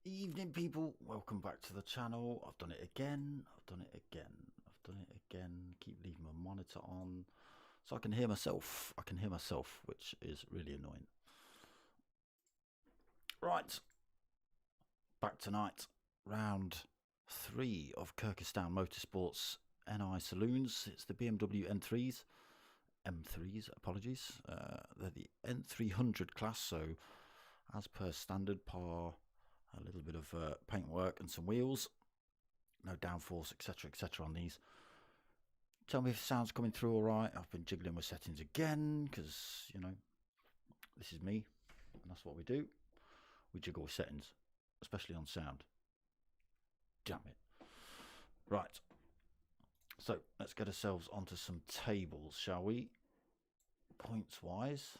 Evening people, welcome back to the channel. I've done it again, keep leaving my monitor on so I can hear myself, which is really annoying. Right, back tonight, round 3 of Kirkistown Motorsport's Ni Saloons. It's the BMW M3s, apologies. They're the N300 class, so as per standard, par, a little bit of paintwork and some wheels, no downforce, etc on these. Tell me if the sound's coming through all right. I've been jiggling with settings again because, you know, this is me and that's what we do. We jiggle with settings, especially on sound. Damn it. Right, so let's get ourselves onto some tables, shall we? Points wise,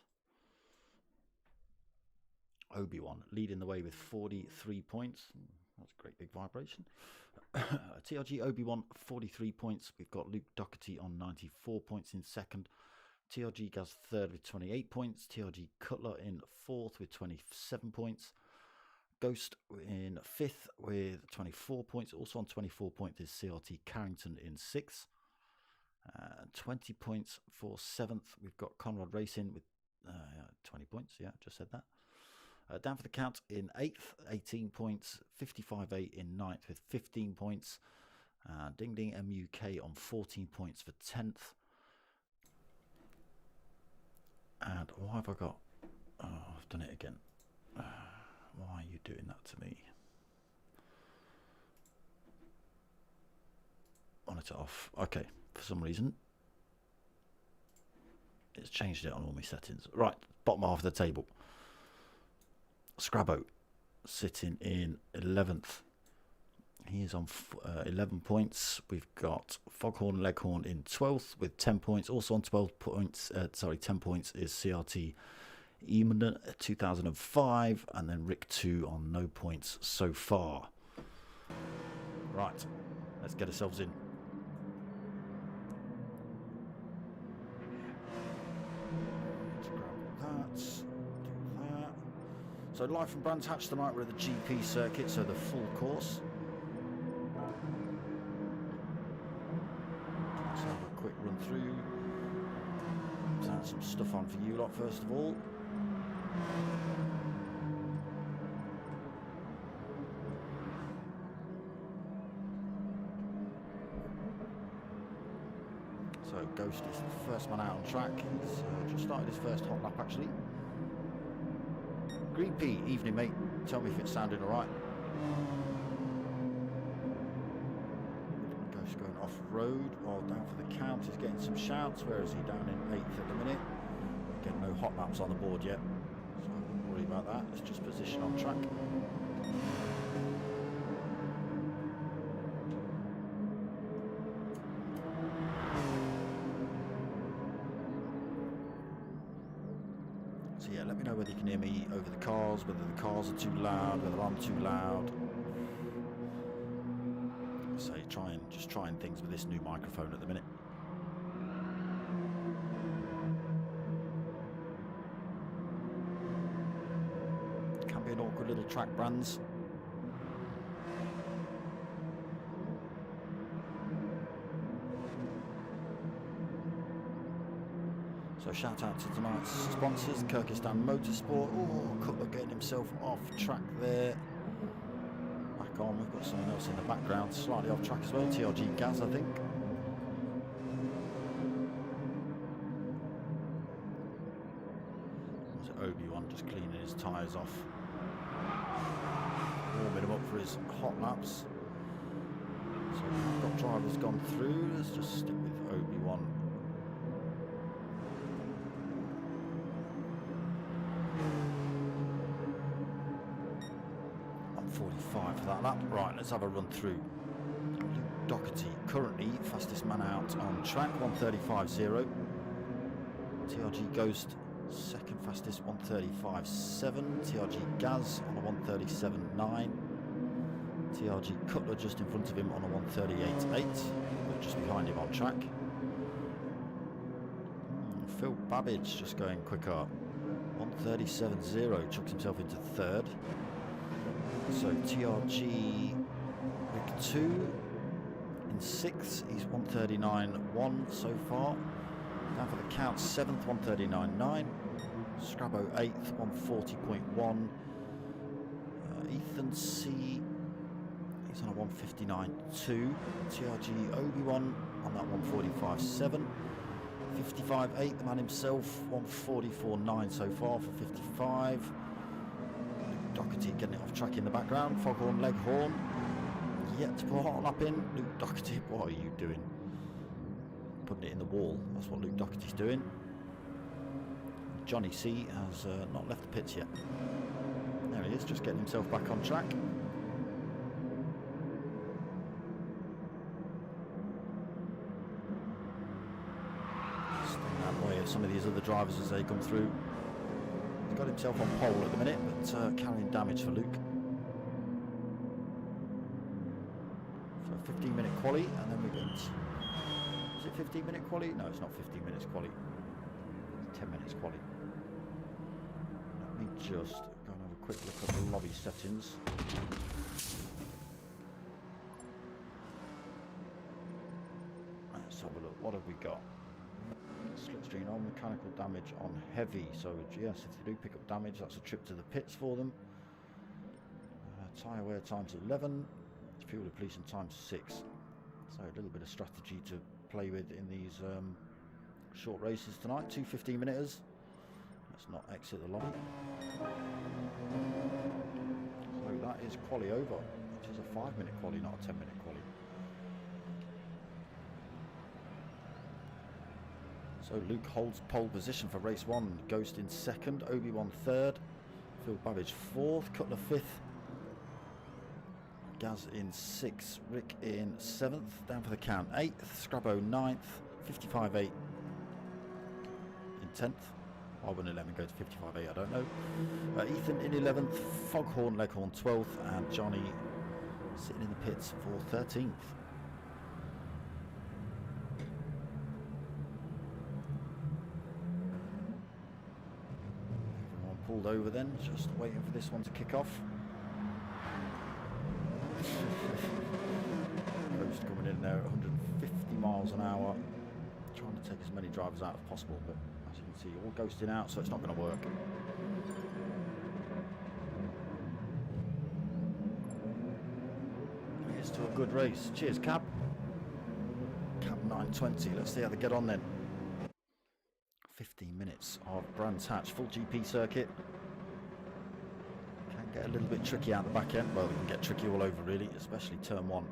Obi-Wan leading the way with 43 points. That's a great big vibration. TRG Obi-Wan 43 points. We've got Luke Doherty on 94 points in second. TRG Gaz third with 28 points. TRG Cutler in fourth with 27 points. Ghost in fifth with 24 points. Also on 24 points is CRT Carrington in sixth. 20 points for seventh. We've got Conrad Racing with 20 points. Yeah, just said that. Down for the count in 8th, 18 points, 55-8 in 9th with 15 points. Ding Ding MUK on 14 points for 10th. And why have I got... Oh, I've done it again. Why are you doing that to me? Monitor off. Okay, for some reason. It's changed it on all my settings. Right, bottom half of the table. Scrabbo sitting in 11th. He is on 11 points. We've got Foghorn Leghorn in 12th with 10 points. Also on 12 points, 10 points is CRT Eamon 2005, and then Rick 2 on no points so far. Right, let's get ourselves in. Let's grab that. So live from Brands Hatch tonight, we're at the GP circuit, so the full course. Let's have a quick run through. Let's add some stuff on for you lot first of all. So Ghost is the first man out on track. He's just started his first hot lap actually. Green P, evening mate, tell me if it's sounding alright. Ghost going off road while down for the count is getting some shouts. Where is he? Down in 8th at the minute. Getting no hot laps on the board yet, so I wouldn't worry about that. It's just position on track. So yeah, let me know whether you can hear me over the cars, whether the cars are too loud, whether I'm too loud. So just trying things with this new microphone at the minute. Can be an awkward little track, Brands. So shout out to tonight's sponsors, Kirkistown Motorsport. Oh, Cutler getting himself off track there. Back on, we've got someone else in the background, slightly off track as well. TRG Gaz, I think. Was it Obi-Wan just cleaning his tyres off? Warming him up for his hot laps. So we've got drivers gone through. Let's just stick with Obi-Wan. On 45 for that lap. Right, let's have a run through. Luke Doherty currently fastest man out on track, 1:35.0. TRG Ghost, second fastest, 1:35.7. TRG Gaz on a 1:37.9. TRG Cutler just in front of him on a 1:38.8, but just behind him on track. Phil Babbage just going quicker, 1:37.0, chucks himself into third. So TRG Rick 2 in sixth, he's 1:39.1 so far. Down for the count, seventh, 1:39.9. Scrabo eighth, 1:40.1. Ethan C, he's on a 1:59.2. TRG Obi-Wan on that 1:45.7. 55.8, the man himself, 1:44.9 so far for 55. Luke Doherty getting it off track in the background. Foghorn Leghorn yet to put a hot lap in. Luke Doherty, what are you doing? Putting it in the wall, that's what Luke Doherty's doing. Johnny C has not left the pits yet. There he is, just getting himself back on track. Staying that way of some of these other drivers as they come through. He's got himself on pole at the minute, but carrying damage for Luke. So a 15-minute quali, and then we get... Is it 15-minute quali? No, it's not 15 minutes quali. It's 10 minutes quali. Let me just go and have a quick look at the lobby settings. Let's have a look. What have we got? Slipstream on, mechanical damage on heavy. So yes, if they do pick up damage, that's a trip to the pits for them. Tyre wear times 11. Fuel depletion times 6. So a little bit of strategy to play with in these short races tonight. 2 15-minuters. Let's not exit the lobby. So that is quali over, which is a 5-minute quali, not a 10-minute quali. So Luke holds pole position for race 1. Ghost in second, Obi-Wan third, Phil Babbage fourth, Cutler fifth, Gaz in 6th, Rick in 7th, down for the count 8th, Scrabo 9th, 55.8 in 10th. Why wouldn't it let me go to 55.8? I don't know. Ethan in 11th, Foghorn Leghorn 12th, and Johnny sitting in the pits for 13th. Everyone pulled over then, just waiting for this one to kick off. Ghost coming in there at 150 miles an hour, trying to take as many drivers out as possible, but as you can see, all ghosting out, so it's not going to work. Here's to a good race. Cheers, Cab. Cab 920. Let's see how they get on then. 15 minutes of Brands Hatch, full GP circuit. Get a little bit tricky out the back end. Well, we can get tricky all over really, especially turn 1.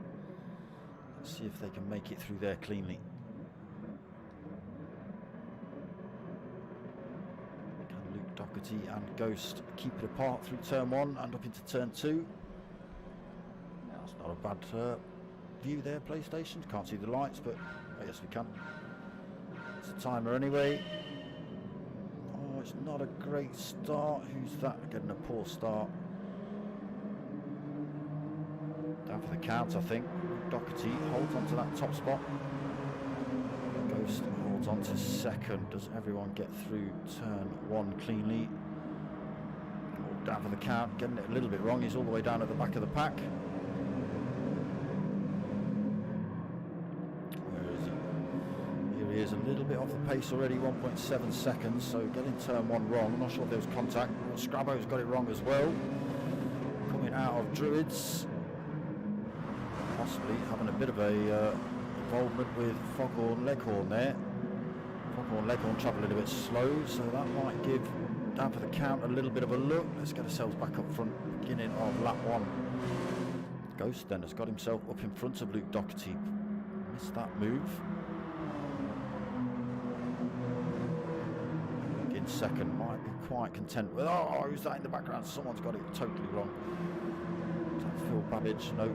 Let's see if they can make it through there cleanly. Can Luke Doherty and Ghost keep it apart through turn 1 and up into turn 2? That's not a bad view there, PlayStation. Can't see the lights, but oh, yes we can. It's a timer anyway. Oh, it's not a great start. Who's that getting a poor start? Down for the count, I think. Doherty holds on to that top spot. Ghost holds on to second. Does everyone get through turn 1 cleanly? Down for the count, getting it a little bit wrong. He's all the way down at the back of the pack. Where is he? Here he is, a little bit off the pace already, 1.7 seconds. So getting turn 1 wrong. I'm not sure if there was contact. Scrabo's got it wrong as well. Coming out of Druids. Possibly having a bit of a involvement with Foghorn Leghorn there. Foghorn Leghorn travel a little bit slow, so that might give down for the count a little bit of a look. Let's get ourselves back up front, beginning of lap 1. Ghost then has got himself up in front of Luke Doherty. Missed that move. In second, might be quite content with. Oh, who's that in the background? Someone's got it totally wrong. Is that Phil Babbage? No.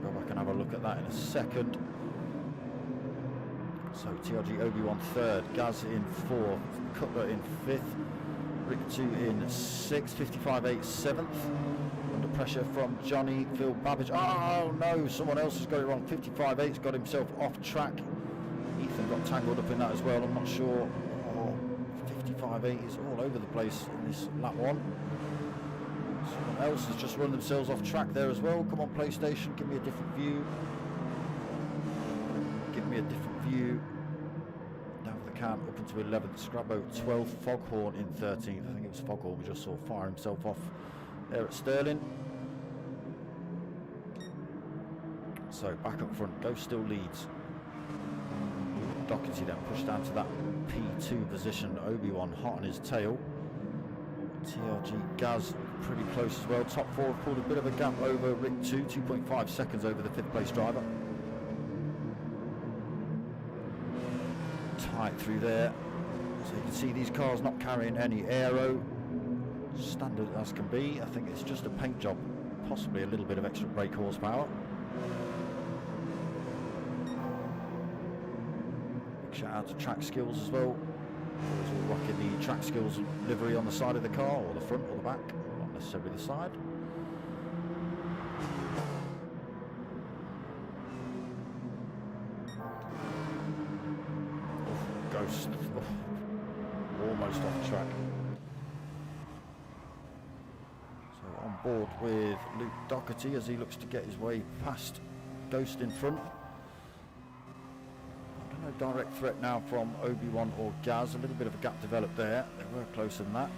Go back and have a look at that in a second. So TRG Obi-Wan third, Gaz in fourth, Cutler in fifth, Rick 2 in sixth, 55.8 seventh. Under pressure from Johnny, Phil Babbage. Oh no, someone else has got it wrong. 55.8's got himself off track. Ethan got tangled up in that as well. I'm not sure. Oh, 55.8 is all over the place in this lap one. Someone else has just run themselves off track there as well. Come on, PlayStation, give me a different view. Give me a different view. Down for the count, up into 11th. Scrabbo 12th. Foghorn in 13th. I think it was Foghorn we just saw fire himself off there at Sterling. So back up front, Ghost still leads. Doherty then pushed down to that P2 position. Obi-Wan hot on his tail. TRG Gaz pretty close as well. Top four have pulled a bit of a gap over Rick 2, 2.5 seconds over the 5th place driver. Tight through there. So you can see these cars not carrying any aero. Standard as can be. I think it's just a paint job. Possibly a little bit of extra brake horsepower. Big shout out to Track Skills as well. Always all rocking the Track Skills livery on the side of the car, or the front or the back, not necessarily the side. Ghost, almost off track. So on board with Luke Doherty as he looks to get his way past Ghost in front. No direct threat now from Obi-Wan or Gaz. A little bit of a gap developed there. They were closer than that.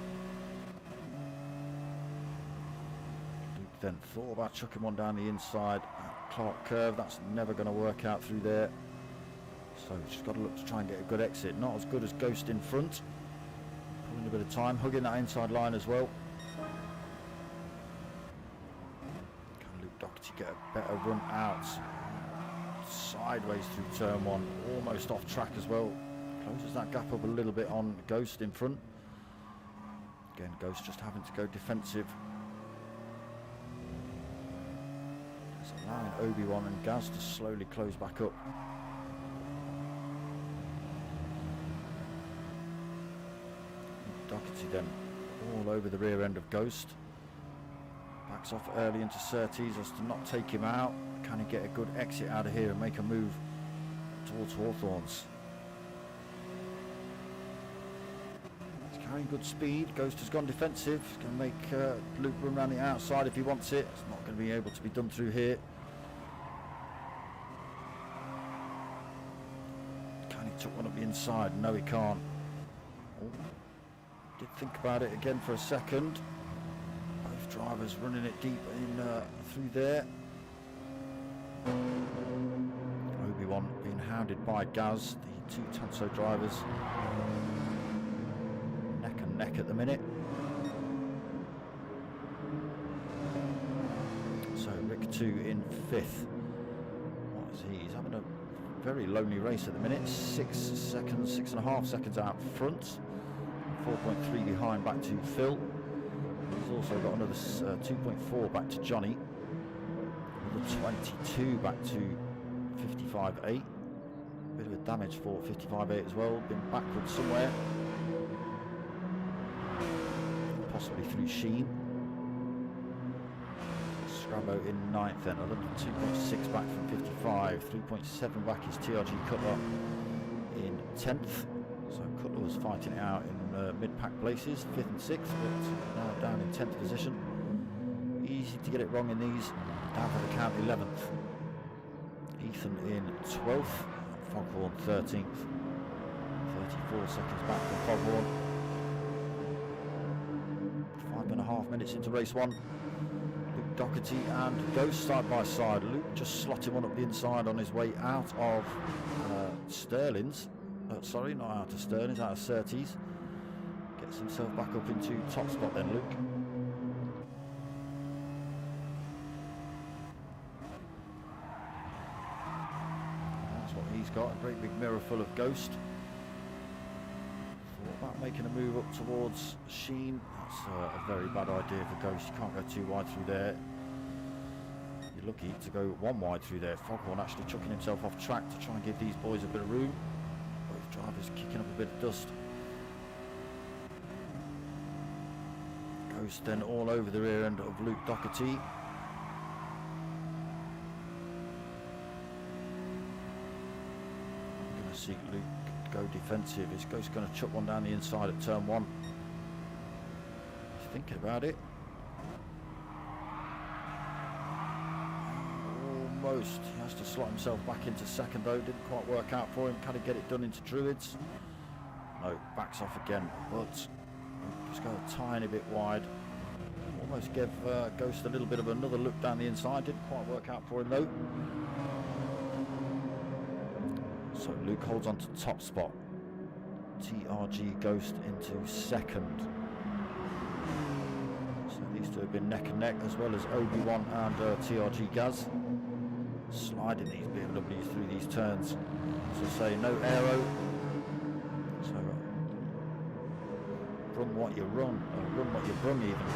Luke then thought about chucking one down the inside at Clark Curve. That's never going to work out through there. So just got to look to try and get a good exit. Not as good as Ghost in front. Pulling a bit of time, hugging that inside line as well. Can Luke Doherty get a better run out? Sideways through turn one, almost off track as well. Closes that gap up a little bit on Ghost in front. Again, Ghost just having to go defensive. It's allowing Obi-Wan and Gaz to slowly close back up. Doherty then all over the rear end of Ghost. Backs off early into Surtees as to not take him out. Can he get a good exit out of here and make a move towards Hawthorns? He's carrying good speed. Ghost has gone defensive. He's going to make Luke run around the outside if he wants it. It's not going to be able to be done through here. Can he tuck one up the inside? No, he can't. Oh, did think about it again for a second. Both drivers running it deep in through there. Obi-Wan being hounded by Gaz, the two TANSO drivers neck and neck at the minute. So Rick 2 in 5th. What is he? He's having a very lonely race at the minute. 6.5 seconds out front. 4.3 behind back to Phil. He's also got another 2.4 back to Johnny. 22 back to 55.8. Bit of a damage for 55.8 as well. Been backwards somewhere. Possibly through Sheen. Scrabbo in 9th then. 2.6 back from 55. 3.7 back is TRG Cutler in 10th. So Cutler was fighting it out in mid-pack places, 5th and 6th, but now down in 10th position. Easy to get it wrong in these. Down for the count, 11th. Ethan in 12th. Foghorn 13th. 34 seconds back from Foghorn. 5.5 minutes into race one. Luke Doherty and Ghost side by side. Luke just slotting one up the inside on his way out of Sterling's. Sorry, not out of Sterling's, out of Surtees. Gets himself back up into top spot then, Luke. He's got a great big mirror full of Ghost. Thought about making a move up towards Sheen. That's a very bad idea for Ghost. You can't go too wide through there. You're lucky to go one wide through there. Foghorn actually chucking himself off track to try and give these boys a bit of room. Driver's kicking up a bit of dust. Ghost then all over the rear end of Luke Doherty. I'm going to see Luke go defensive. Is Ghost going to chuck one down the inside at turn 1? He's thinking about it. Almost. He has to slot himself back into second though. Didn't quite work out for him. Can he get it done into Druids? No, backs off again. But just go a tiny bit wide. Almost gave Ghost a little bit of another look down the inside. Didn't quite work out for him though. So Luke holds on to top spot. TRG Ghost into second. So these two have been neck and neck, as well as Obi-Wan and TRG Gaz. Sliding these BMWs through these turns. So say no aero. So run what you run, or run what you brung even.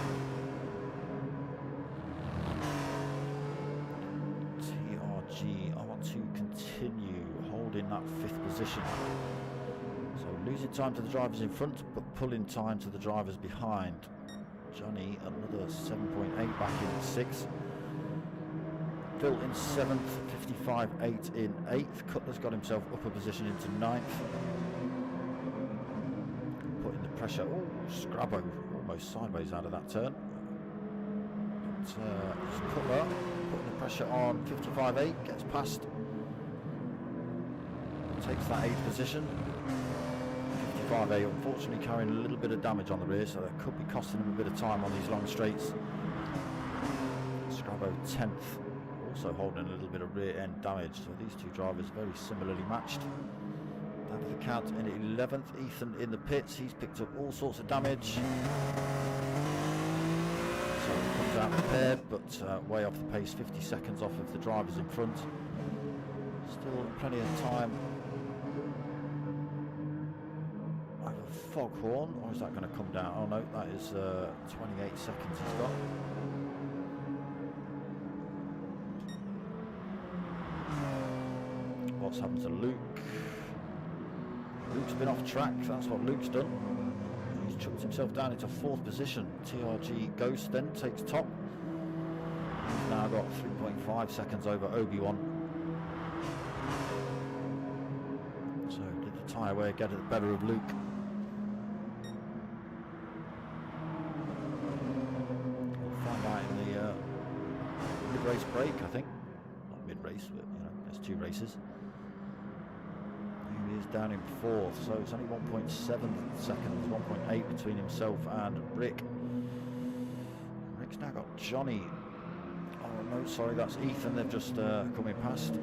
TRG are to continue holding that 5th position. So losing time to the drivers in front, but pulling time to the drivers behind. Johnny another 7.8 back in 6th. Phil in 7th, 55.8 in 8th. Cutler's got himself up a position into 9th. Putting the pressure. Oh, Scrabbo almost sideways out of that turn. But Cutler putting the pressure on 55.8, gets past. Takes that 8th position. 55.8 unfortunately carrying a little bit of damage on the rear, so that could be costing him a bit of time on these long straights. Scrabbo 10th. Also holding a little bit of rear end damage, so these two drivers very similarly matched. Down for the count in 11th, Ethan in the pits. He's picked up all sorts of damage, so he comes out prepared, but way off the pace, 50 seconds off of the drivers in front. Still plenty of time. I have a foghorn, or is that going to come down? Oh no, that is 28 seconds he's got. What's happened to Luke? Luke's been off track, that's what Luke's done. He's chucked himself down into 4th position. TRG Ghost then takes top. He's now got 3.5 seconds over Obi-Wan. So did the tyre wear get the better of Luke? We'll find out in the mid-race break, I think. Not mid-race, but you know, there's 2 races. He is down in 4th, so it's only 1.7 seconds, 1.8 between himself and Rick. Rick's now got Johnny. Oh no, sorry, that's Ethan. They've just coming past.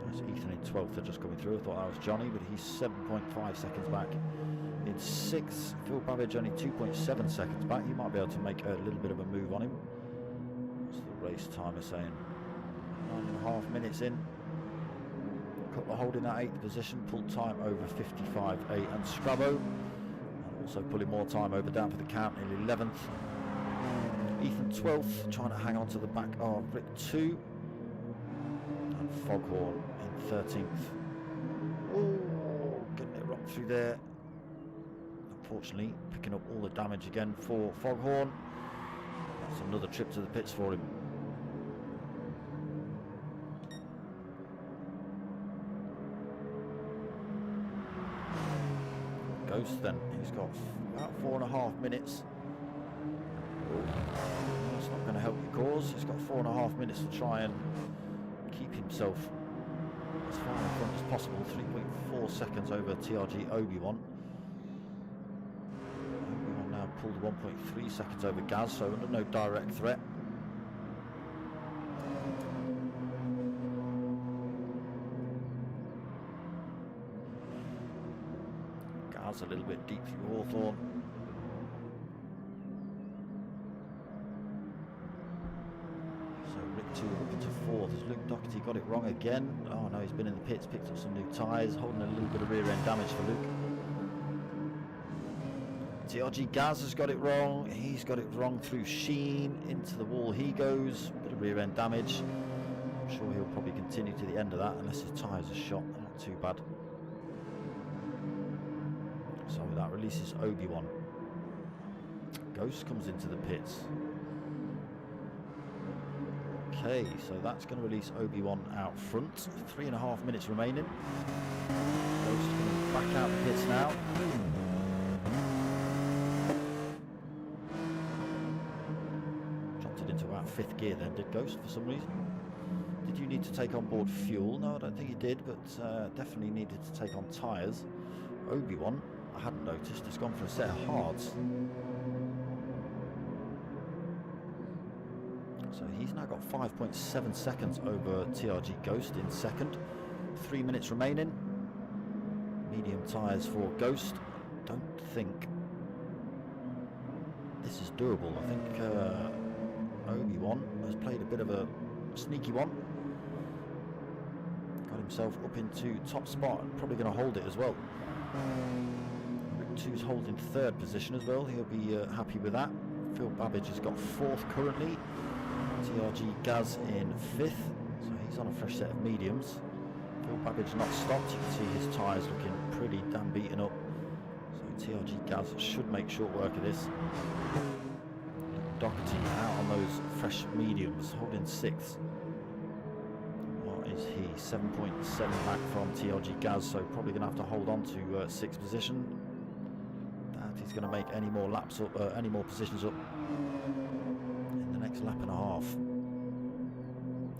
That's Ethan in 12th. They're just coming through. I thought that was Johnny, but he's 7.5 seconds back. In 6th, Phil Babbage only 2.7 seconds back. You might be able to make a little bit of a move on him. What's the race timer saying? 9.5 minutes in. Cutler holding that 8th position, pulled time over 55.8, and Scrabbo, and also pulling more time over down for the count in 11th. Ethan 12th, trying to hang on to the back of Rick 2, and Foghorn in 13th. Oh, getting it wrong through there. Unfortunately, picking up all the damage again for Foghorn. That's another trip to the pits for him. Ghost then, he's got about 4.5 minutes. That's not going to help your cause. He's got 4.5 minutes to try and keep himself as far in front as possible. 3.4 seconds over TRG Obi-Wan. Obi-Wan now pulled 1.3 seconds over Gaz, so under no direct threat. A little bit deep through Hawthorne. So Rick 2 up into 4th. Has Luke Doherty got it wrong again? Oh no, he's been in the pits, picked up some new tyres, holding a little bit of rear end damage for Luke. TRG Gaz has got it wrong. He's got it wrong through Sheen. Into the wall he goes. Bit of rear end damage. I'm sure he'll probably continue to the end of that unless his tyres are shot. They're not too bad. So that releases Obi-Wan. Ghost comes into the pits. Okay, so that's going to release Obi-Wan out front. 3.5 minutes remaining. Ghost going to back out the pits now. Dropped it into about 5th gear then, did Ghost, for some reason. Did you need to take on board fuel? No, I don't think you did, but definitely needed to take on tyres. Obi-Wan, I hadn't noticed, has gone for a set of hards. So he's now got 5.7 seconds over TRG Ghost in second. 3 minutes remaining. Medium tyres for Ghost. Don't think this is doable. I think Obi-Wan has played a bit of a sneaky one. Got himself up into top spot. Probably going to hold it as well. Rick 2's holding 3rd position as well. He'll be happy with that. Phil Babbage has got 4th currently. TRG Gaz in 5th, so he's on a fresh set of mediums. Phil Babbage not stopped. You can see his tyres looking pretty damn beaten up. So TRG Gaz should make short work of this. Doherty out on those fresh mediums, holding 6th. What is he? 7.7 back from TRG Gaz, so probably going to have to hold on to 6th position. That he's going to make any more laps up, any more positions up in the next lap and a half.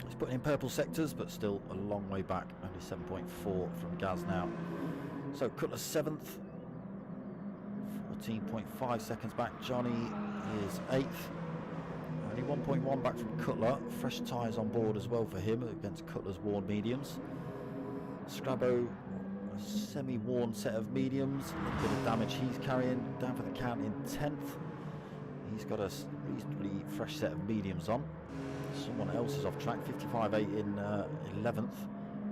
He's putting in purple sectors, but still a long way back. Only 7.4 from Gaz now. So Cutler 7th, 14.5 seconds back. Johnny is 8th. Only 1.1 back from Cutler. Fresh tyres on board as well for him against Cutler's worn mediums. Scrabo, a semi-worn set of mediums. A little bit of damage he's carrying. Down for the count in 10th. He's got a reasonably fresh set of mediums on. Someone else is off track. 55.8 in 11th.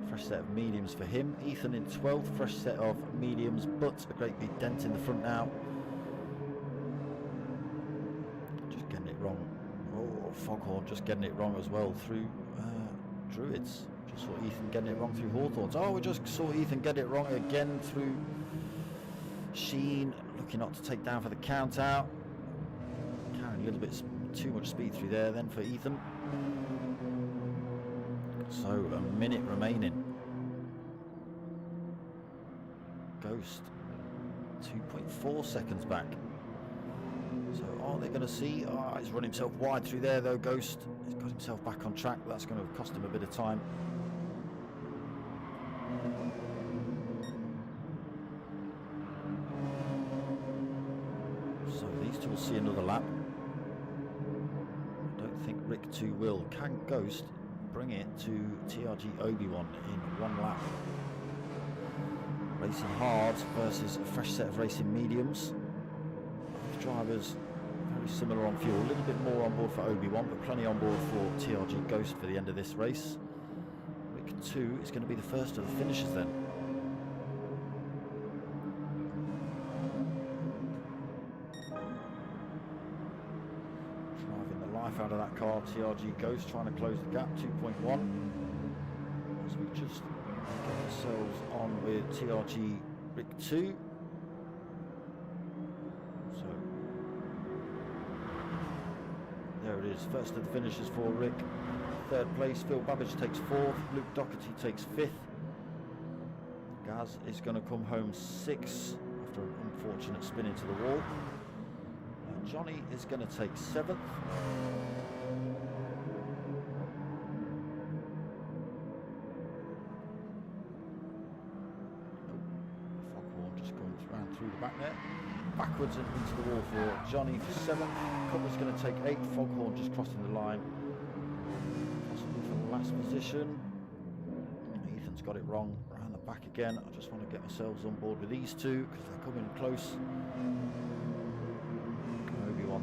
Fresh set of mediums for him. Ethan in 12th. Fresh set of mediums, but a great big dent in the front now. Just getting it wrong. Oh, Foghorn just getting it wrong as well through Druids. Just saw Ethan getting it wrong through Hawthorns. Oh, we just saw Ethan get it wrong again through Sheen. Looking not to take down for the count out. Carrying a little bit too much speed through there then for Ethan. So a minute remaining. Ghost 2.4 seconds back. So are they going to see? Oh, he's run himself wide through there though, Ghost. He's got himself back on track. That's going to cost him a bit of time. So these two will see another lap. I don't think Rick 2 will. Can Ghost bring it to TRG Obi-Wan in one lap? Racing hard versus a fresh set of racing mediums. Both drivers very similar on fuel. A little bit more on board for Obi-Wan, but plenty on board for TRG Ghost for the end of this race. Rick 2 is going to be the first of the finishers then. Out of that car, TRG Ghost trying to close the gap, 2.1. As we just get ourselves on with TRG Rick 2. So there it is, first of the finishers for Rick. 3rd place, Phil Babbage takes 4th, Luke Doherty takes 5th. Gaz is going to come home 6th after an unfortunate spin into the wall. Johnny is going to take 7th. Foghorn just going round through the back there. Backwards and into the wall for Johnny for 7th. Cutler's going to take 8th. Foghorn just crossing the line. Possibly for the last position. Ethan's got it wrong around the back again. I just want to get ourselves on board with these two because they're coming close.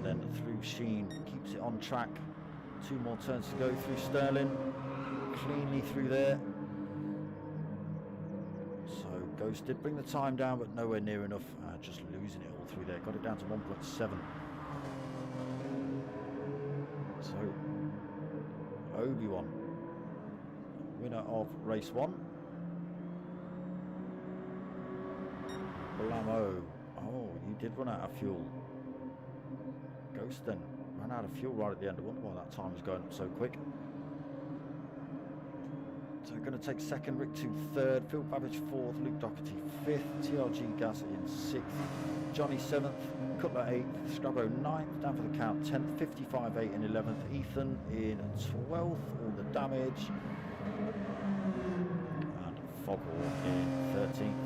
Then through Sheen, keeps it on track. 2 more turns to go through Sterling, cleanly through there. So Ghost did bring the time down, but nowhere near enough. Just losing it all through there. Got it down to 1.7. So Obi-Wan winner of race 1. Blamo. Oh, you did run out of fuel. Ghost then ran out of fuel right at the end. I wonder why that time was going up so quick. So we're going to take second, Rick 2 third, Phil Babbage 4th, Luke Doherty 5th, TRG Gas in 6th, Johnny 7th, Cutler 8th, Scrabbo 9th, down for the count 10th, 55 8 in 11th, Ethan in 12th, all the damage, and Foghorn in 13th.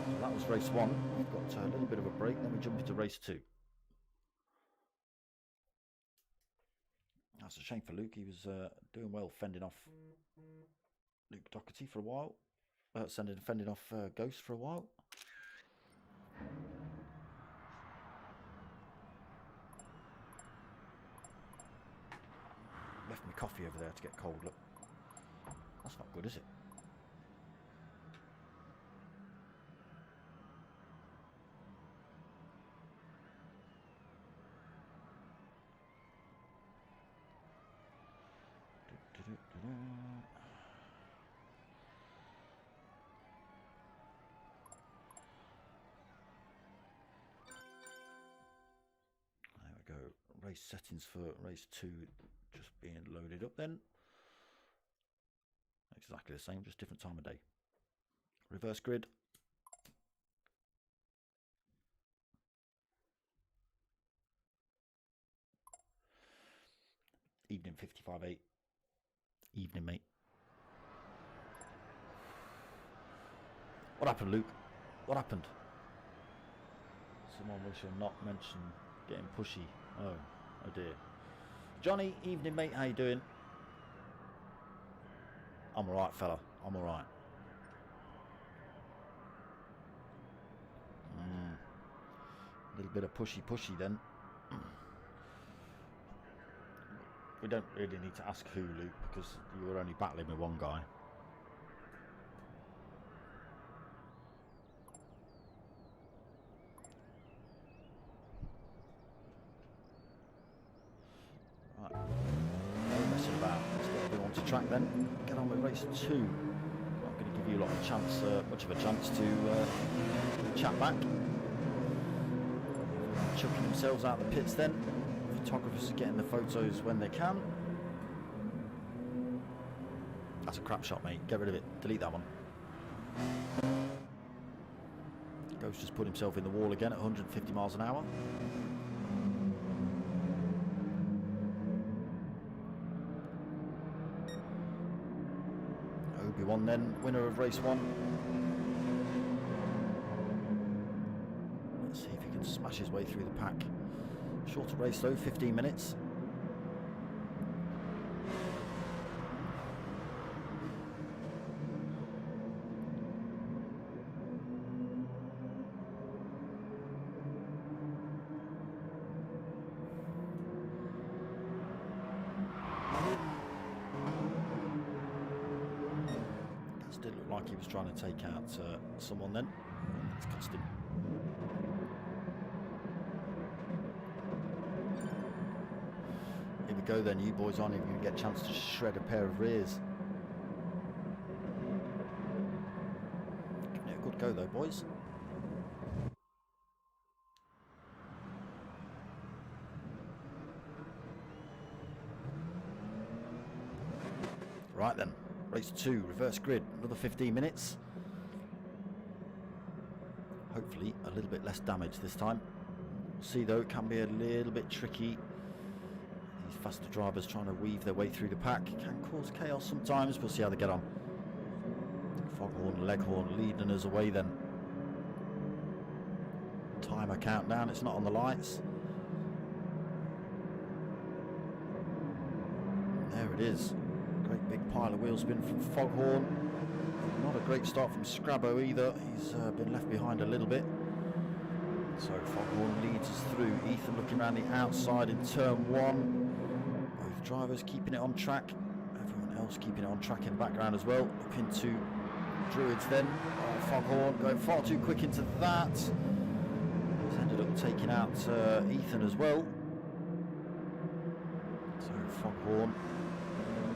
So that was race 1. We've got a little bit of a break, then we jump into race 2. That's a shame for Luke. He was doing well fending off Luke Doherty for a while. Fending off Ghost for a while. Left my coffee over there to get cold. Look, that's not good, is it? There we go. Race settings for race 2 just being loaded up then. Exactly the same, just different time of day. Reverse grid. Evening 55-8. Evening, mate. What happened, Luke? What happened? Someone we shall not mention getting pushy. Oh dear. Johnny, evening, mate. How you doing? I'm alright, fella. I'm alright. A little bit of pushy then. We don't really need to ask who, Luke, because you were only battling with one guy. Right. No messing about. Let's get everyone to track then. Get on with race 2. Not going to give you a lot of chance, much of a chance to chat back. Chucking themselves out the pits then. Photographers are getting the photos when they can. That's a crap shot, mate. Get rid of it. Delete that one. Ghost just put himself in the wall again at 150 miles an hour. Obi-Wan then, winner of race 1. Let's see if he can smash his way through the pack. Shorter race though, 15 minutes. That did look like he was trying to take out someone then. It's cost him. Go then, you boys aren't even going to get a chance to shred a pair of rears. Giving it a good go though, boys. Right then, race 2, reverse grid, another 15 minutes. Hopefully a little bit less damage this time. See though, it can be a little bit tricky. Faster drivers trying to weave their way through the pack can cause chaos sometimes. We'll see how they get on. Foghorn, Leghorn leading us away then. Timer countdown, it's not on the lights. There it is. Great big pile of wheel spin from Foghorn. Not a great start from Scrabbo either. He's been left behind a little bit. So Foghorn leads us through. Ethan looking around the outside in turn 1. Drivers keeping it on track, everyone else keeping it on track in the background as well. Up into Druids then. Oh, Foghorn going far too quick into that. He's ended up taking out Ethan as well. So Foghorn,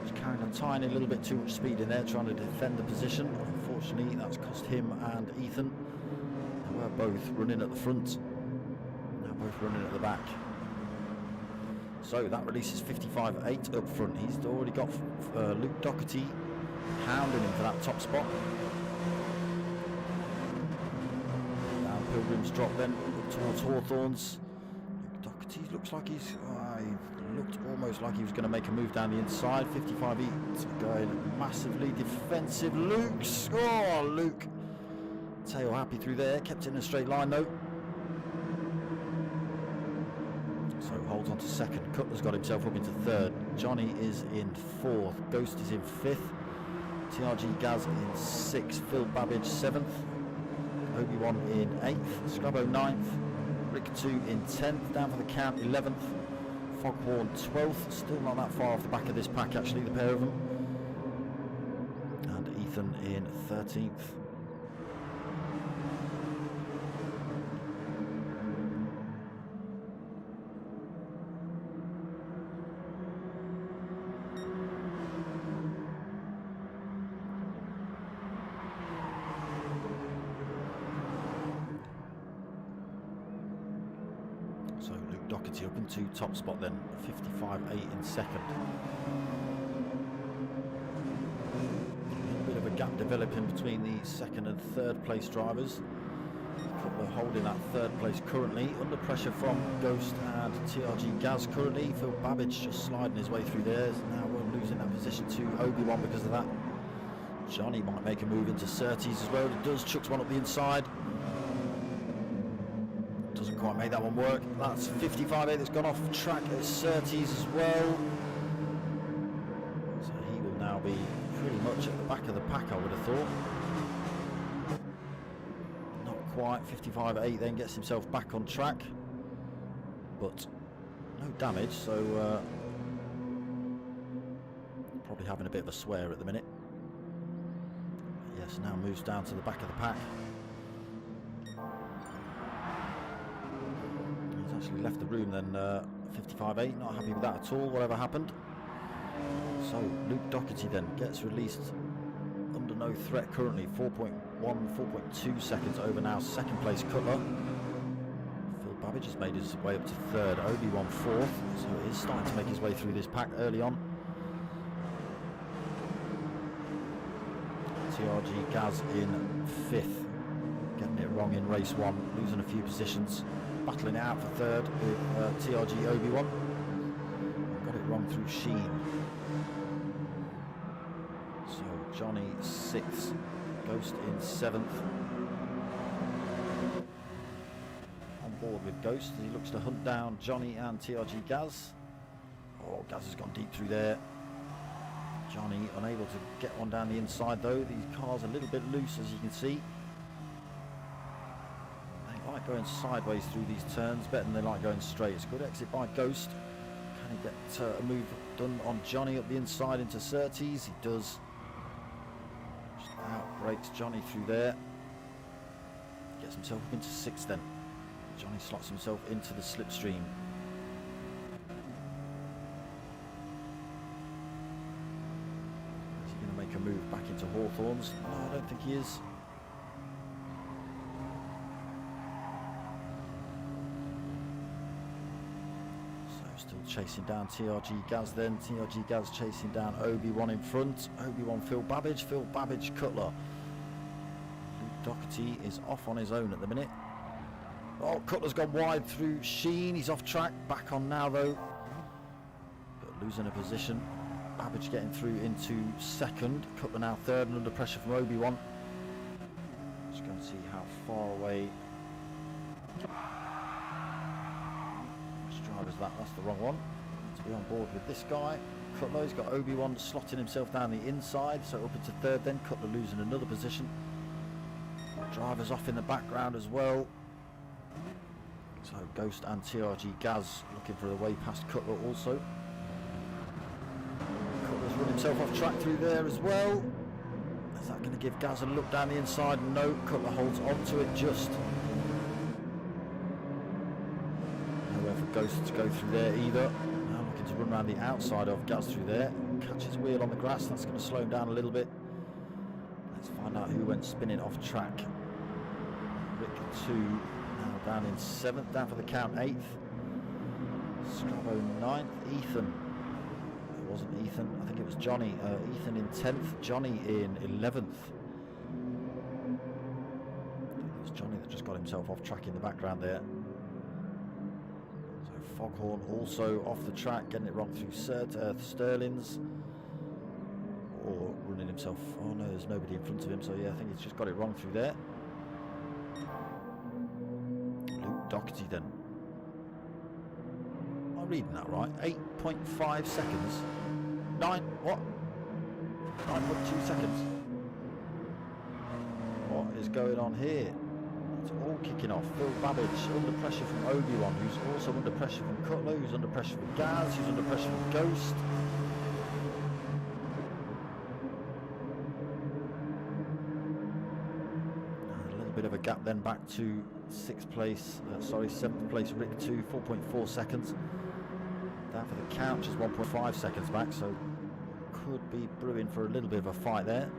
which can carrying a tiny little bit too much speed in there, trying to defend the position. Unfortunately, that's cost him and Ethan. They were both running at the front, now both running at the back. So that releases 55.8 up front. He's already got Luke Doherty hounding him for that top spot. Down Pilgrim's drop then, up towards Hawthorns. Luke Doherty looks like he's... he looked almost like he was going to make a move down the inside. 55.8 going massively defensive. Luke's... Oh, Luke. Tail happy through there. Kept it in a straight line though. So holds on to second. Cutler's got himself up into third. Johnny is in fourth. Ghost is in fifth. TRG Gaz in sixth. Phil Babbage seventh. Obi-Wan in eighth. Scrabbo ninth. Rick 2 in 10th. Down for the count 11th. Foghorn 12th. Still not that far off the back of this pack actually, the pair of them. And Ethan in 13th. So Luke Doherty up into top spot then, 55.8 in second. A bit of a gap developing between the second and third place drivers. Cutler holding that third place currently, under pressure from Ghost and TRG Gaz currently. Phil Babbage just sliding his way through there. Now we're losing that position to Obi-Wan because of that. Johnny might make a move into Surtees as well. It does, chucks one up the inside. Doesn't quite make that one work. That's 55.8 that's gone off track at Surtees as well. So he will now be pretty much at the back of the pack, I would have thought. Not quite. 55.8 then gets himself back on track. But no damage, so probably having a bit of a swear at the minute. Yes, now moves down to the back of the pack. Actually left the room then. 55.8, not happy with that at all, whatever happened. So Luke Doherty then gets released under no threat currently. 4.1, 4.2 seconds over now second place Cutler. Phil Babbage has made his way up to third. Obi-Wan fourth, so he's starting to make his way through this pack early on. TRG Gaz in fifth, getting it wrong in race one, losing a few positions. Battling it out for third with TRG Obi-Wan. Got it wrong through Sheen. So Johnny sixth, Ghost in seventh. On board with Ghost as he looks to hunt down Johnny and TRG Gaz. Oh, Gaz has gone deep through there. Johnny unable to get one down the inside though. These cars a little bit loose as you can see. Like going sideways through these turns better than they like going straight. It's a good exit by Ghost. Can he get a move done on Johnny up the inside into Surtees? He does. Just out breaks Johnny through there. Gets himself up into sixth then. Johnny slots himself into the slipstream. Is he going to make a move back into Hawthorns? No, I don't think he is. Chasing down TRG Gaz then. TRG Gaz chasing down Obi-Wan in front. Obi-Wan Phil Babbage. Phil Babbage Cutler. Luke Doherty is off on his own at the minute. Oh, Cutler's gone wide through Sheen. He's off track. Back on now though. But losing a position. Babbage getting through into second. Cutler now third and under pressure from Obi-Wan. Just going to see how far away. That's the wrong one. To be on board with this guy. Cutler's got Obi-Wan slotting himself down the inside, so up into third then. Cutler losing another position. Drivers off in the background as well. So Ghost and TRG Gaz looking for a way past Cutler also. Cutler's run himself off track through there as well. Is that going to give Gaz a look down the inside? No, Cutler holds on to it just. Ghost to go through there either. Now looking to run around the outside of Gaz through there. catch his wheel on the grass. That's going to slow him down a little bit. Let's find out who went spinning off track. Rick 2 now down in 7th, down for the count 8th. Strabo 9th. Ethan. It wasn't Ethan, I think it was Johnny. Ethan in 10th, Johnny in 11th. It was Johnny that just got himself off track in the background there. So Foghorn also off the track, getting it wrong through Sterling's. Or running himself. Oh no, there's nobody in front of him, so yeah, I think he's just got it wrong through there. Luke Doherty then. Am I reading that right? 8.5 seconds. 9.2 seconds. What is going on here? It's all kicking off. Phil Babbage under pressure from Obi-Wan, who's also under pressure from Cutler, who's under pressure from Gaz, who's under pressure from Ghost. Bit of a gap then back to 7th place Rick 2, 4.4 seconds. Down for the count, just 1.5 seconds back, so could be brewing for a little bit of a fight there.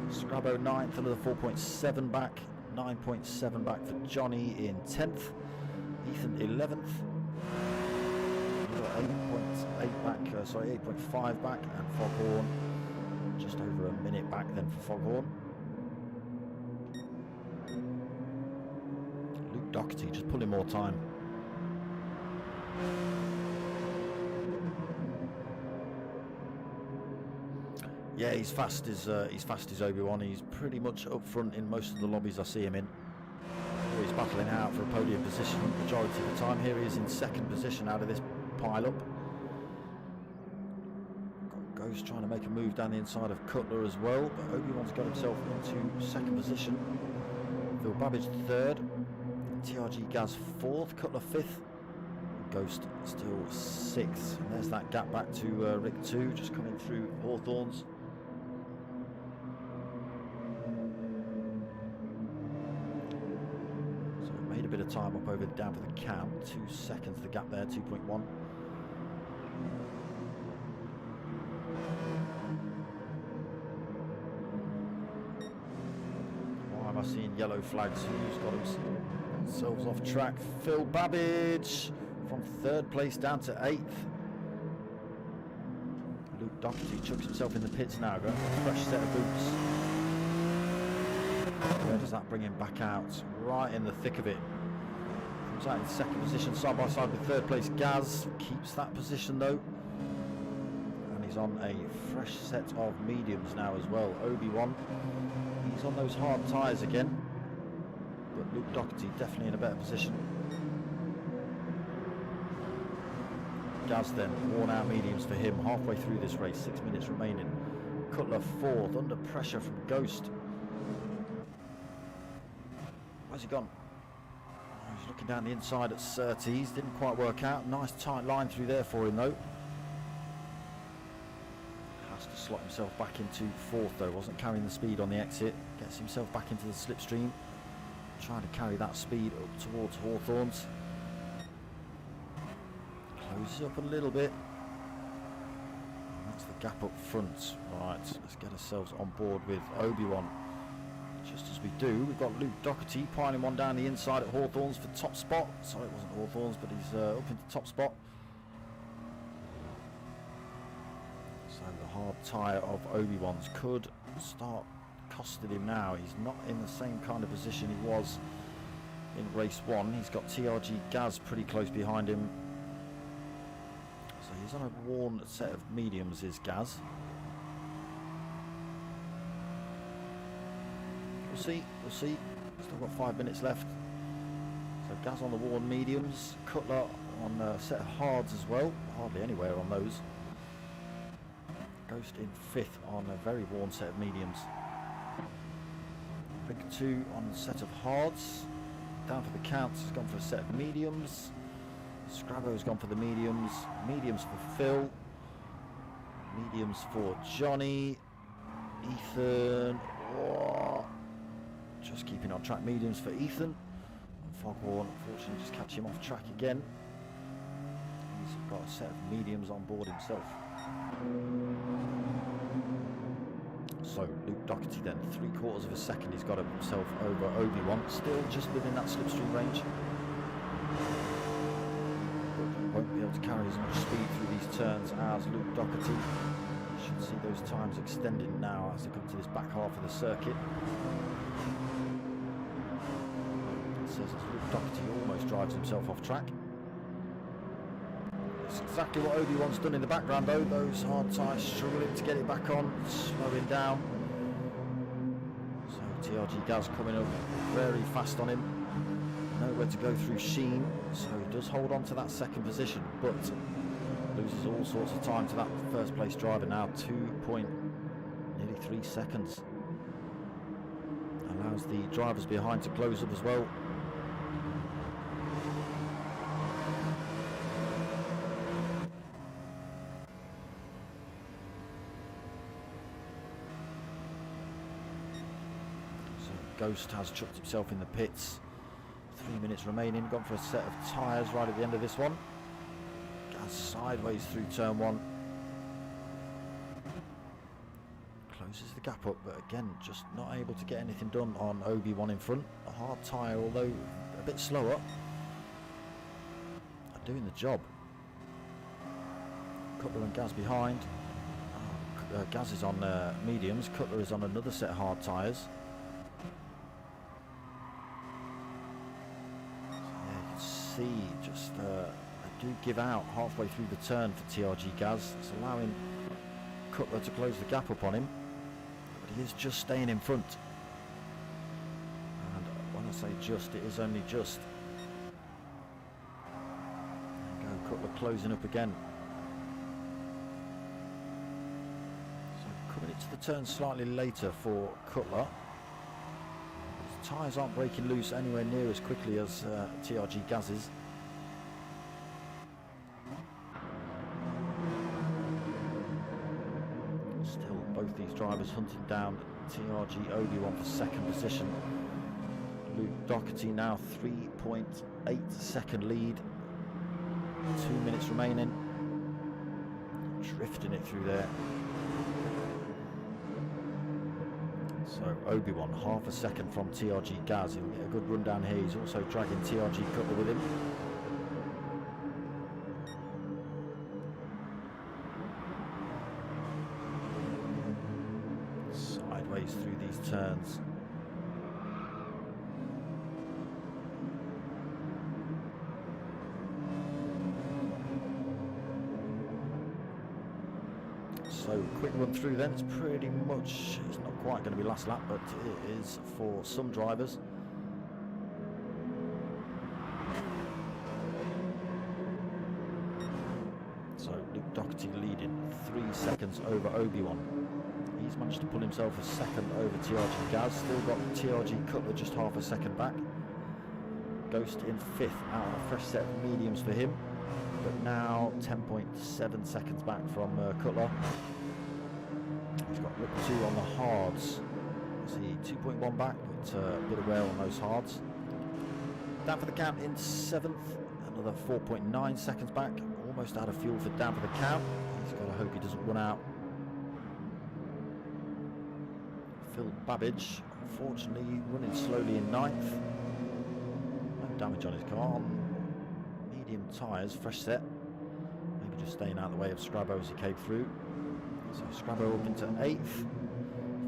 Scrabo 9th, another 4.7 back, 9.7 back for Johnny in 10th. Ethan 11th. 8.8 back, 8.5 back, and Foghorn just over a minute back then for Foghorn. Doherty just pulling more time. Yeah, he's fast as Obi-Wan. He's pretty much up front in most of the lobbies I see him in. He's battling out for a podium position the majority of the time. Here he is in 2nd position out of this pile-up. Got Ghost trying to make a move down the inside of Cutler as well, but Obi-Wan's got himself into 2nd position. Phil Babbage 3rd. TRG Gaz 4th, Cutler 5th, Ghost still 6th. And there's that gap back to Rick 2, just coming through Hawthorns. So made a bit of time up over down for the count. 2 seconds the gap there, 2.1. Why am I seeing yellow flags? Who's got themselves off track? Phil Babbage from 3rd place down to 8th. Luke Doherty chucks himself in the pits now, going for a fresh set of boots. Where does that bring him back out? Right in the thick of it. Comes out in 2nd position, side by side with 3rd place Gaz. Keeps that position though. And he's on a fresh set of mediums now as well. Obi-Wan, he's on those hard tyres again. But Luke Doherty definitely in a better position. Gaz then, worn out mediums for him halfway through this race, 6 minutes remaining. Cutler 4th, under pressure from Ghost. Where's he gone? Oh, he's looking down the inside at Surtees, didn't quite work out. Nice tight line through there for him though. Has to slot himself back into 4th though, wasn't carrying the speed on the exit. Gets himself back into the slipstream. Trying to carry that speed up towards Hawthorns. Closes up a little bit. And that's the gap up front. Right, let's get ourselves on board with Obi-Wan. Just as we do, we've got Luke Doherty piling one down the inside at Hawthorns for top spot. Sorry, it wasn't Hawthorns, but he's up into top spot. So the hard tyre of Obi-Wan's could start costing him now. He's not in the same kind of position he was in race 1. He's got TRG Gaz pretty close behind him. So he's on a worn set of mediums, is Gaz. We'll see. Still got 5 minutes left. So Gaz on the worn mediums, Cutler on a set of hards as well. Hardly anywhere on those. Ghost in 5th on a very worn set of mediums. Rick 2 on a set of hards. Down for the counts, has gone for a set of mediums. Scrabo's gone for the mediums. Mediums for Phil. Mediums for Johnny. Ethan. Oh, just keeping on track. Mediums for Ethan. And Foghorn, unfortunately, just catch him off track again. He's got a set of mediums on board himself. So Luke Doherty then, 3/4 of a second he's got himself over Obi-Wan, still just within that slipstream range. But won't be able to carry as much speed through these turns as Luke Doherty. Should see those times extending now as they come to this back half of the circuit. It says as Luke Doherty almost drives himself off track. It's exactly what Obi-Wan's done in the background though, those hard tyres struggling to get it back on, slowing down. So TRG Gaz coming up very fast on him, nowhere to go through Sheen, so he does hold on to that second position, but loses all sorts of time to that first place driver now, nearly 3 seconds. Allows the drivers behind to close up as well. Ghost has chucked himself in the pits. 3 minutes remaining, gone for a set of tyres right at the end of this one. Gaz sideways through turn 1. Closes the gap up, but again, just not able to get anything done on Obi-Wan in front. A hard tyre, although a bit slower, are doing the job. Cutler and Gaz behind. Gaz is on mediums, Cutler is on another set of hard tyres. See, just they do give out halfway through the turn for TRG Gaz. It's allowing Cutler to close the gap up on him, but he is just staying in front. And when I say just, it is only just. There you go, Cutler closing up again. So coming into the turn slightly later for Cutler. Tyres aren't breaking loose anywhere near as quickly as TRG Gaz's. Still, both these drivers hunting down TRG Obi-Wan for second position. Luke Doherty now 3.8 second lead. 2 minutes remaining. Drifting it through there. So Obi-Wan half a second from TRG Gaz. He'll get a good run down here. He's also dragging TRG Cutler with him. Sideways through these turns. So quick run through then, it's pretty much, it's not quite going to be last lap, but it is for some drivers. So Luke Doherty leading 3 seconds over Obi-Wan. He's managed to pull himself a second over TRG Gaz, still got TRG Cutler just half a second back. Ghost in 5th out of a fresh set of mediums for him, but now 10.7 seconds back from Cutler. He's got Rick 2 on the hards. See 2.1 back, but a bit of wear on those hards. Down for the count in 7th, another 4.9 seconds back. Almost out of fuel for down for the count. He's got to hope he doesn't run out. Phil Babbage, unfortunately, running slowly in 9th. No damage on his car. Medium tyres, fresh set. Maybe just staying out of the way of Scrabo as he came through. So Scrabo up into 8th.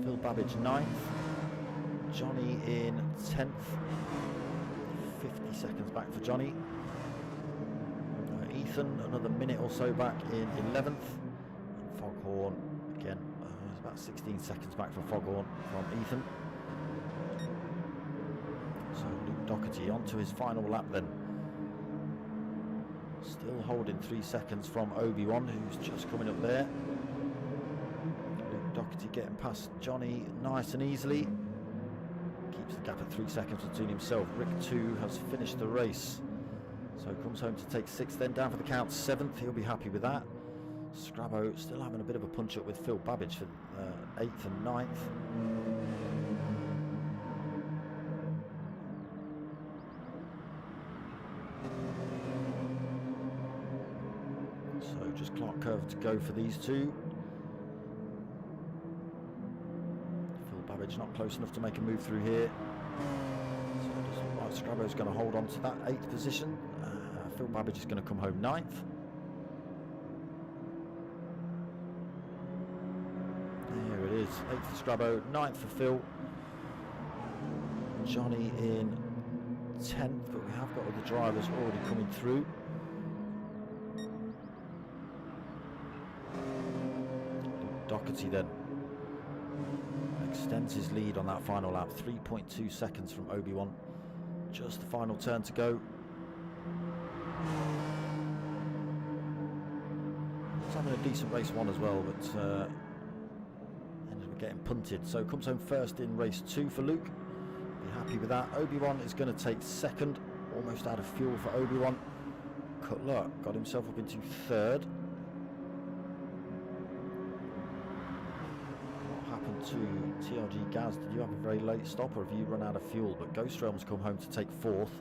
Phil Babbage 9th. Johnny in 10th. 50 seconds back for Johnny. Ethan another minute or so back in 11th. And Foghorn again, it's about 16 seconds back for Foghorn from Ethan. So Luke Doherty onto his final lap then. Still holding 3 seconds from Obi-Wan, who's just coming up there. Luke Doherty getting past Johnny nice and easily. Keeps the gap at 3 seconds between himself. Rick 2 has finished the race. So comes home to take 6th, then down for the count 7th. He'll be happy with that. Scrabo still having a bit of a punch up with Phil Babbage for 8th and 9th. So just Clark Curve to go for these two. Phil Babbage not close enough to make a move through here. So it doesn't look like Scrabbo's going to hold on to that 8th position. Phil Babbage is going to come home 9th. There it is, 8th for Scrabbo, 9th for Phil. Johnny in 10th, but we have got other drivers already coming through. Doherty then extends his lead on that final lap, 3.2 seconds from Obi-Wan. Just the final turn to go. He's having a decent race one as well, but ended up getting punted. So comes home first in race 2 for Luke. Be happy with that. Obi-Wan is going to take 2nd. Almost out of fuel for Obi-Wan. Cutler got himself up into 3rd. To TRG Gaz, did you have a very late stop or have you run out of fuel? But Ghost Realm's come home to take 4th.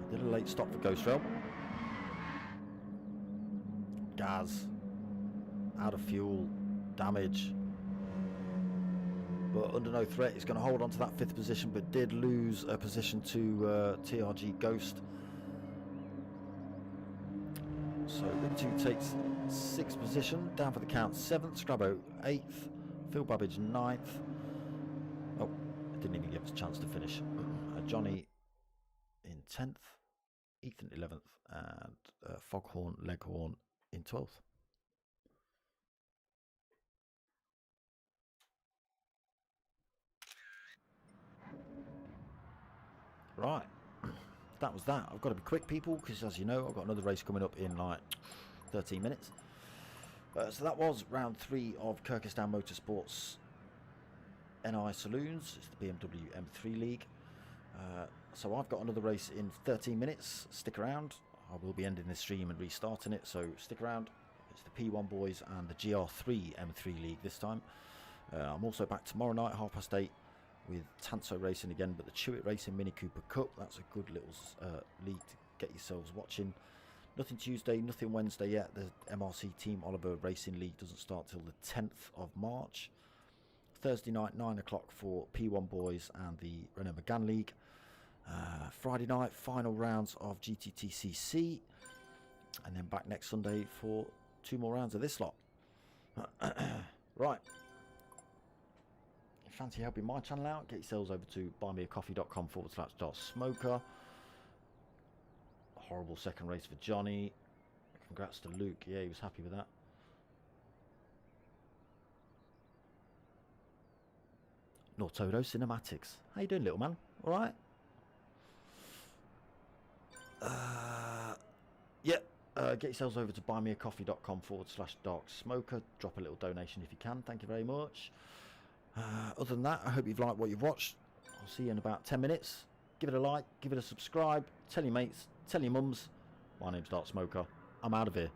Did a late stop for Ghost Realm. Gaz out of fuel, damage, but under no threat. He's going to hold on to that 5th position, but did lose a position to TRG Ghost. So Big 2 takes 6th position, down for the count 7th, Scrabbo 8th, Phil Babbage 9th. Oh, didn't even give us a chance to finish. Johnny in 10th, Ethan 11th, and Foghorn Leghorn in 12th. Right, that was that. I've got to be quick, people, because as you know, I've got another race coming up in like 13 minutes. So that was round 3 of Kirkistown Motorsports Ni Saloons. It's the BMW M3 League. So I've got another race in 13 minutes. Stick around. I will be ending this stream and restarting it, so stick around. It's the P1 boys and the GR3 M3 League this time. I'm also back tomorrow night, 8:30, with TANSO racing again, but the Chewit Racing Mini Cooper Cup. That's a good little league to get yourselves watching. Nothing Tuesday, nothing Wednesday yet. The MRC Team Oliver Racing League doesn't start till the 10th of March. Thursday night, 9 o'clock for P1 Boys and the Renault Megane League. Friday night, final rounds of GTTCC. And then back next Sunday for 2 more rounds of this lot. Right. If you fancy helping my channel out, get yourselves over to buymeacoffee.com/smoker. Horrible second race for Johnny. Congrats to Luke. Yeah, he was happy with that. Nortodo Cinematics. How you doing, little man? All right? Yeah. Get yourselves over to buymeacoffee.com/darksmoker. Drop a little donation if you can. Thank you very much. Other than that, I hope you've liked what you've watched. I'll see you in about 10 minutes. Give it a like, give it a subscribe, tell your mates, tell your mums. My name's Dark Smoker. I'm out of here.